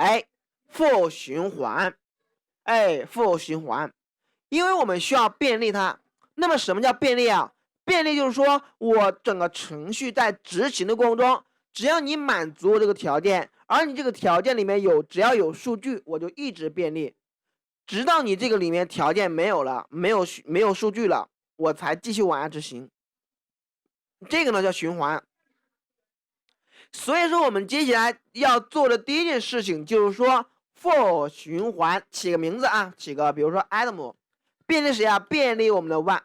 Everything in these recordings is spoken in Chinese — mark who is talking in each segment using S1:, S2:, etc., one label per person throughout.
S1: 哎，for 循环，哎 for 循环，因为我们需要便利它。那么什么叫便利啊？便利就是说我整个程序在执行的过程中，只要你满足我这个条件，而你这个条件里面只要有数据，我就一直便利，直到你这个里面条件没有了，没有数据了，我才继续往下执行。这个呢叫循环。所以说我们接下来要做的第一件事情就是说 for 循环，起个名字啊，起个比如说 Adam， 便利谁啊？便利我们的 one，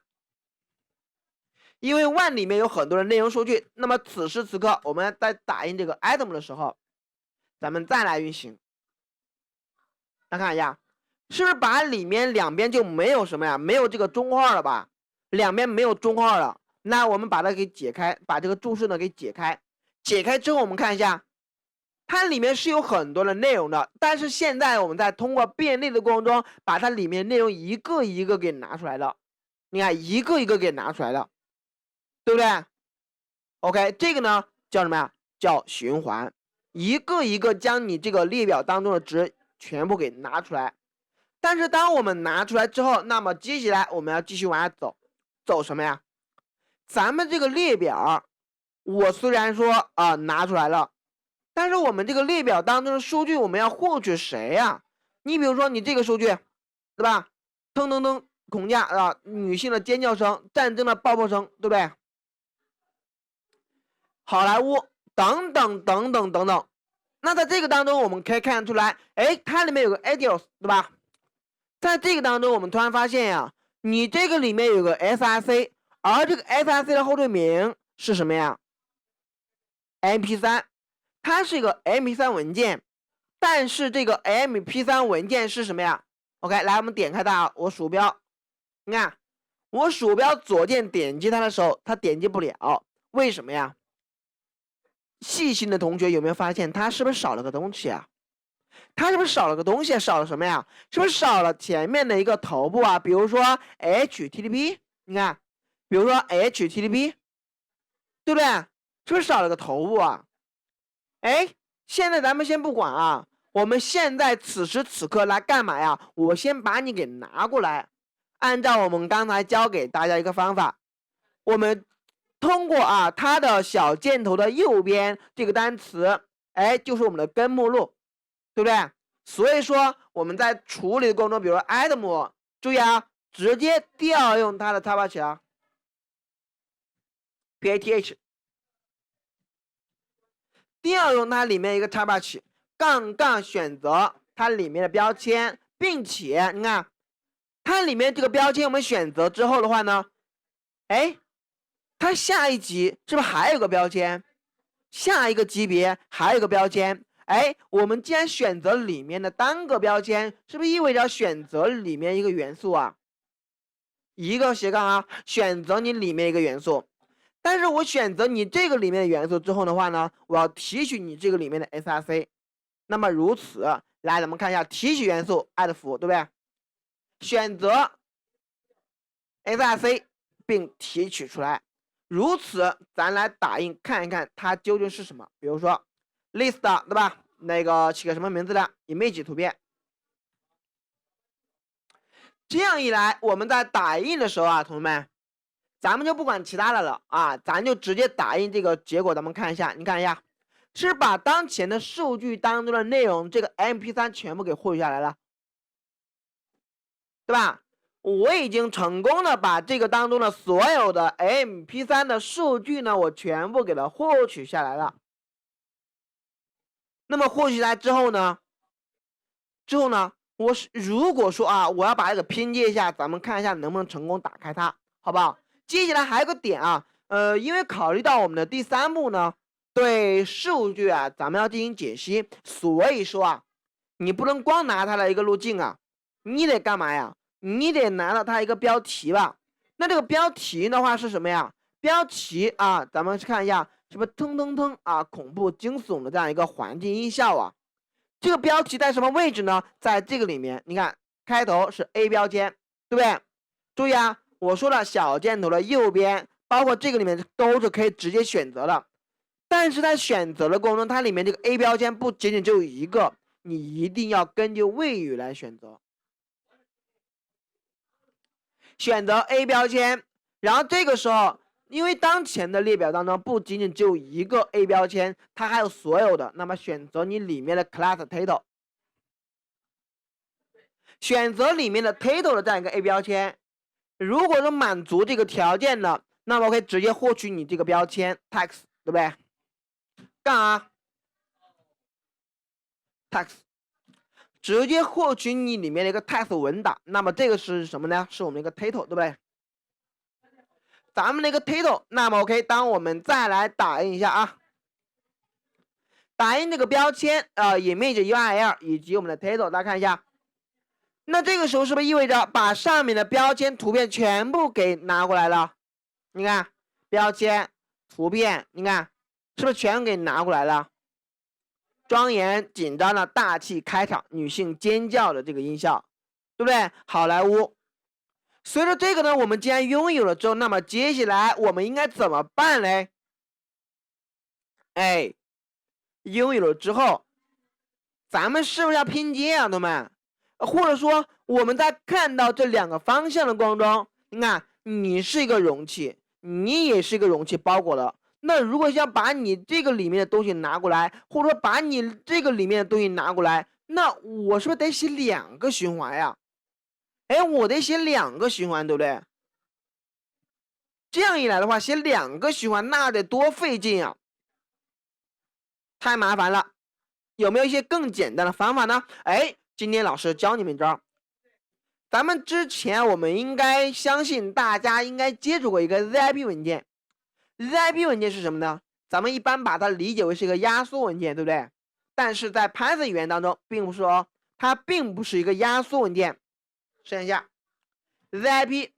S1: 因为 one 里面有很多的内容数据。那么此时此刻我们在打印这个 Adam 的时候，咱们再来运行。大家看一下，是不是把里面两边就没有什么呀？没有这个中括号了吧？两边没有中括号了。那我们把它给解开，把这个注释呢给解开。解开之后，我们看一下，它里面是有很多的内容的，但是现在我们在通过便利的过程中，把它里面内容一个一个给拿出来了。你看，一个一个给拿出来了，对不对 ？OK， 这个呢叫什么呀？叫循环，一个一个将你这个列表当中的值全部给拿出来。但是当我们拿出来之后，那么接下来我们要继续往下走，走什么呀？咱们这个列表，我虽然说拿出来了，但是我们这个列表当中的数据我们要获取谁呀？你比如说你这个数据，对吧？腾腾腾恐吓啊，女性的尖叫声，战争的爆破声，对不对？好莱坞等等等等等等。那在这个当中，我们可以看出来，哎，它里面有个 adios， 对吧？在这个当中，我们突然发现呀，你这个里面有个 src， 而这个 src 的后缀名是什么呀 ？mp3， 它是一个 mp3 文件，但是这个 mp3 文件是什么呀 ？OK， 来，我们点开它，我鼠标，你看，我鼠标左键点击它的时候，它点击不了，为什么呀？细心的同学有没有发现，它是不是少了个东西啊？它是不是少了个东西？少了什么呀？是不是少了前面的一个头部啊？比如说 HTTP， 你看，比如说 HTTP， 对不对？是不是少了个头部啊？哎，现在咱们先不管啊，我们现在此时此刻来干嘛呀？我先把你给拿过来，按照我们刚才教给大家一个方法，我们通过它的小箭头的右边这个单词，哎，就是我们的根目录。对不对？所以说我们在处理的过程中，比如说 Adam， 注意啊，直接调用它的插拔器啊 ，PATH， 调用它里面一个插拔器，杠杠选择它里面的标签，并且你看它里面这个标签我们选择之后的话呢，哎，它下一级是不是还有个标签？下一个级别还有个标签？哎，我们既然选择里面的单个标签，是不是意味着选择里面一个元素啊？一个斜杠选择你里面一个元素。但是我选择你这个里面的元素之后的话呢，我要提取你这个里面的 src。那么如此，来咱们看一下提取元素 add 符，对不对？选择 src 并提取出来。如此，咱来打印看一看它究竟是什么。比如说。list 对吧？那个起个什么名字的 image 图片，这样一来，我们在打印的时候啊，同学们，咱们就不管其他的了啊，咱就直接打印这个结果。咱们看一下，你看一下，是把当前的数据当中的内容这个 MP3 全部给获取下来了，对吧？我已经成功的把这个当中的所有的 MP3 的数据呢，我全部给它获取下来了。那么获取来之后呢，我如果说我要把这个拼接一下，咱们看一下能不能成功打开它，好不好？接下来还有个点因为考虑到我们的第3步呢，对数据咱们要进行解析，所以说你不能光拿它的一个路径你得干嘛呀？你得拿到它一个标题吧？那这个标题的话是什么呀？标题咱们看一下。是不是腾腾腾恐怖惊悚的这样一个环境音效这个标题在什么位置呢？在这个里面，你看开头是 A 标签，对不对？注意我说了小箭头的右边，包括这个里面都是可以直接选择的。但是在选择的过程中，它里面这个 A 标签不仅仅只有一个，你一定要根据谓语来选择。选择 A 标签，然后这个时候，因为当前的列表当中不仅仅只有一个 A 标签，它还有所有的，那么选择你里面的 class title， 选择里面的 title 的这样一个 A 标签，如果是满足这个条件的，那么我可以直接获取你这个标签 text， 对不对？杠啊 text， 直接获取你里面的一个 text 文档，那么这个是什么呢？是我们一个 title， 对不对？咱们那个 title， 那么 OK， 当我们再来打印一下啊，打印这个标签image URL 以及我们的 title， 大家看一下，那这个时候是不是意味着把上面的标签图片全部给拿过来了？你看标签图片，你看是不是全给拿过来了？庄严紧张的大气开场，女性尖叫的这个音效，对不对？好莱坞。随着这个呢，我们既然拥有了之后，那么接下来我们应该怎么办嘞？哎，拥有了之后，咱们是不是要拼接啊，同学们？或者说我们在看到这两个方向的过程中，你看你是一个容器，你也是一个容器包裹的。那如果想把你这个里面的东西拿过来，或者说把你这个里面的东西拿过来，那我是不是得写两个循环呀？哎，我得写两个循环，对不对？这样一来的话，写两个循环那得多费劲啊，太麻烦了。有没有一些更简单的方法呢？哎，今天老师教你们一招。咱们之前我们应该相信大家应该接触过一个 ZIP 文件。ZIP 文件是什么呢？咱们一般把它理解为是一个压缩文件，对不对？但是在 Python 语言当中，并不是哦，它并不是一个压缩文件。试一下 ZIP，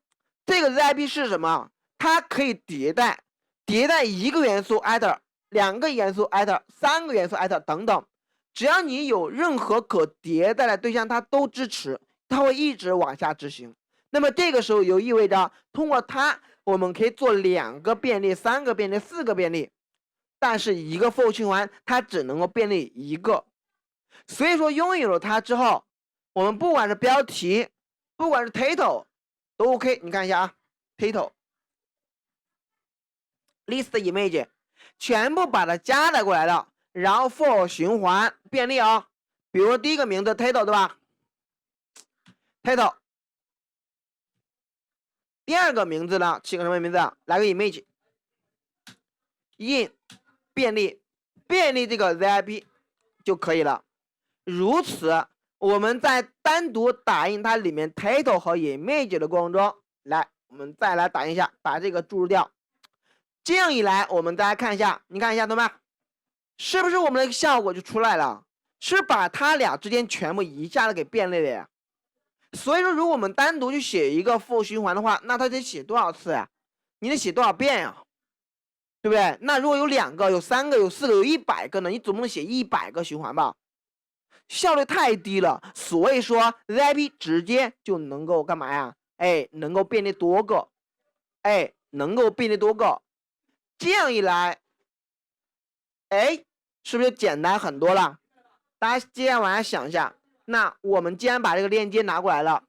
S1: 这个 ZIP 是什么？它可以迭代，迭代一个元素 iter， 两个元素 iter， 三个元素 iter 等等，只要你有任何可迭代的对象，它都支持，它会一直往下执行。那么这个时候就意味着，通过它，我们可以做2个便利、3个便利、4个便利，但是一个 for 循环它只能够便利一个。所以说拥有了它之后，我们不管是标题，不管是 title 都 OK。你看一下啊 ，title list image 全部把它加载过来了，然后 for 循环便利啊、哦。比如说第一个名字 title 对吧 ？title。第二个名字呢，起个什么名字啊？来个 image in 便利这个 ZIP 就可以了。如此，我们在单独打印它里面 title 和 image 的过程中，来，我们再来打印一下，把这个注入掉。这样一来，我们大家看一下，你看一下，同学们，是不是我们的效果就出来了？是把它俩之间全部一下子给便利了呀？所以说，如果我们单独去写一个for循环的话，那它得写多少次呀？你得写多少遍呀？对不对？那如果有2个、有3个、有4个、有100个呢？你总不能写100个循环吧？效率太低了。所以说 ZIP 直接就能够干嘛呀？哎，能够便利多个，哎，能够便利多个。这样一来，哎，是不是就简单很多了？大家接下来往下想一下。那我们既然把这个链接拿过来了，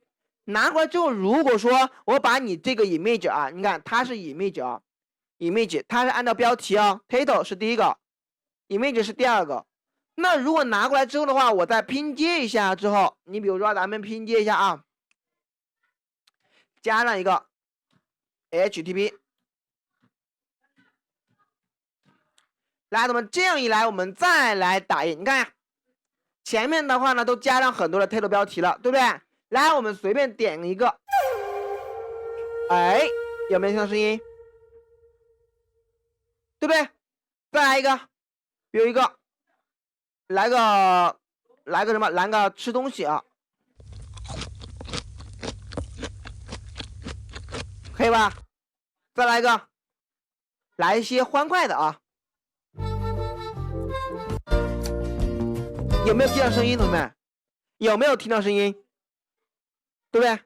S1: 拿过来之后，如果说我把你这个 image 啊，你看它是 image 啊 ，image 它是按照标题啊 ，title 是第一个 ，image 是第二个。那如果拿过来之后的话，我再拼接一下之后，你比如说咱们拼接一下啊，加上一个 HTTP， 来，咱们这样一来，我们再来打印，你看呀。前面的话呢，都加上很多的 title 标题了，对不对？来，我们随便点一个，哎，有没有听到声音？对不对？再来一个，有一个，来个什么？来个吃东西啊，可以吧？再来一个，来一些欢快的啊，有没有听到声音，同学们？有没有听到声音？对不对？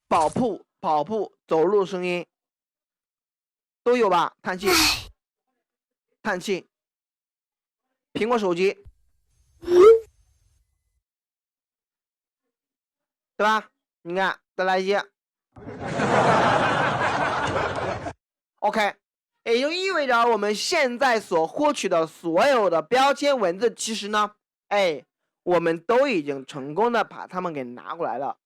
S1: 跑步走路声音都有吧？叹气，叹气。苹果手机，对吧？你看，再来一些，OK， 也就意味着我们现在所获取的所有的标签文字，其实呢，我们都已经成功的把它们给拿过来了。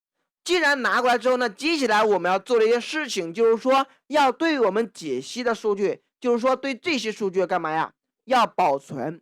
S1: 既然拿过来之后呢，接下来我们要做的一些事情，就是说要对我们解析的数据，就是说对这些数据干嘛呀？要保存。